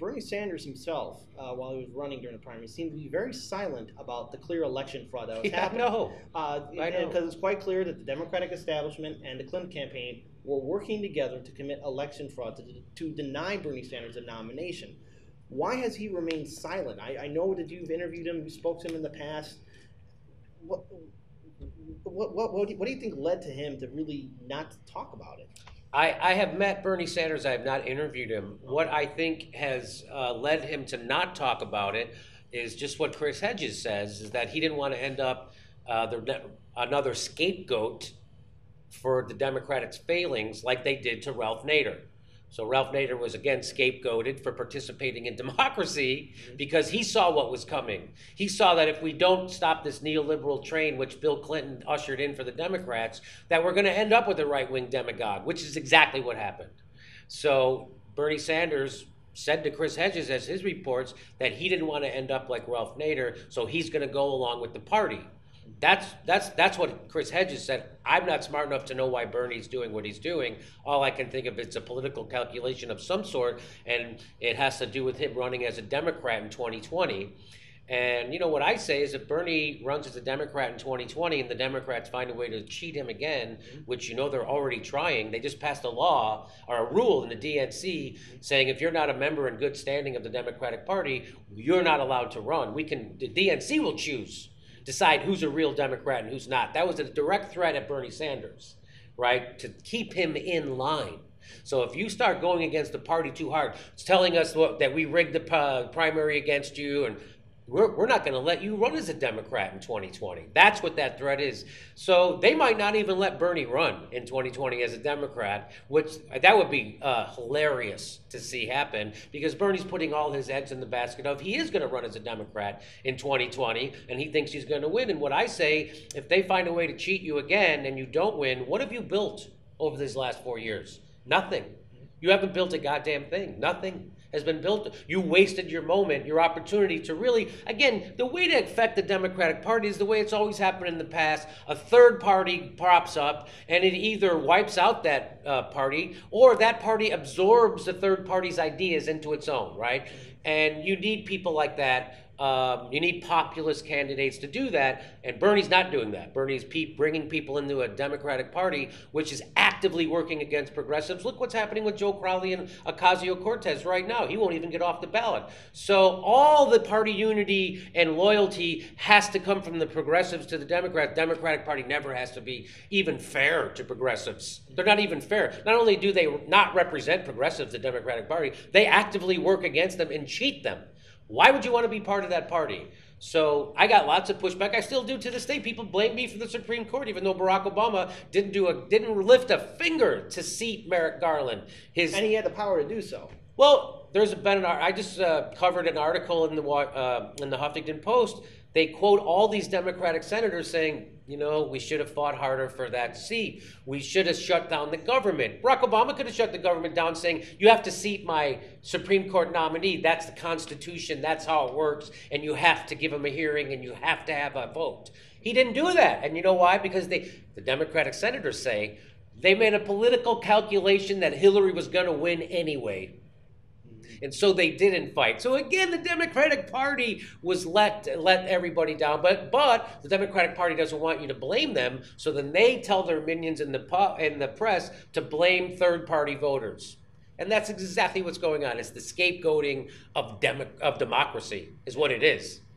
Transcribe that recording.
Bernie Sanders himself, while he was running during the primary, seemed to be very silent about the clear election fraud that was happening. I know. Because it's quite clear that the Democratic establishment and the Clinton campaign were working together to commit election fraud to deny Bernie Sanders a nomination. Why has he remained silent? I know that you've interviewed him, you spoke to him in the past. What, what do you think led to him to really not talk about it? I have met Bernie Sanders. I have not interviewed him. What I think has led him to not talk about it is just what Chris Hedges says, is that he didn't want to end up another scapegoat for the Democrats' failings like they did to Ralph Nader. So Ralph Nader was again scapegoated for participating in democracy because he saw what was coming. He saw that if we don't stop this neoliberal train, which Bill Clinton ushered in for the Democrats, that we're going to end up with a right-wing demagogue, which is exactly what happened. So Bernie Sanders said to Chris Hedges, as his reports, that he didn't want to end up like Ralph Nader, so he's going to go along with the party. That's what Chris Hedges said. I'm not smart enough to know why Bernie's doing what he's doing. All I can think of is a political calculation of some sort, and it has to do with him running as a Democrat in 2020. And you know what I say is if Bernie runs as a Democrat in 2020 and the Democrats find a way to cheat him again, which you know they're already trying, they just passed a law or a rule in the DNC saying if you're not a member in good standing of the Democratic Party, you're not allowed to run. The DNC will decide who's a real Democrat and who's not. That was a direct threat at Bernie Sanders, right, to keep him in line. So if you start going against the party too hard, it's telling us that we rigged the primary against you and we're not going to let you run as a Democrat in 2020. That's what that threat is. So they might not even let Bernie run in 2020 as a Democrat, which that would be hilarious to see happen because Bernie's putting all his eggs in the basket of he is going to run as a Democrat in 2020 and he thinks he's going to win. And what I say, if they find a way to cheat you again and you don't win, what have you built over these last 4 years? Nothing. You haven't built a goddamn thing. Nothing has been built. You wasted your moment, your opportunity to really, again, the way to affect the Democratic Party is the way it's always happened in the past. A third party props up and it either wipes out that party or that party absorbs the third party's ideas into its own, right? And you need people like that. You need populist candidates to do that, and Bernie's not doing that. Bernie's bringing people into a Democratic Party, which is actively working against progressives. Look what's happening with Joe Crowley and Ocasio-Cortez right now. He won't even get off the ballot. So all the party unity and loyalty has to come from the progressives to the Democrats. Democratic Party never has to be even fair to progressives. They're not even fair. Not only do they not represent progressives, the Democratic Party, they actively work against them and cheat them. Why would you want to be part of that party? So I got lots of pushback. I still do to this day. People blame me for the Supreme Court, even though Barack Obama didn't lift a finger to seat Merrick Garland. And he had the power to do so. Well, I just covered an article in the Huffington Post. They quote all these Democratic senators saying, you know, we should have fought harder for that seat. We should have shut down the government. Barack Obama could have shut the government down saying, you have to seat my Supreme Court nominee. That's the Constitution. That's how it works. And you have to give him a hearing and you have to have a vote. He didn't do that. And you know why? Because the Democratic senators say they made a political calculation that Hillary was going to win anyway. And so they didn't fight. So again, the Democratic Party was let everybody down. But the Democratic Party doesn't want you to blame them. So then they tell their minions in the press to blame third-party voters. And that's exactly what's going on. It's the scapegoating of democracy is what it is.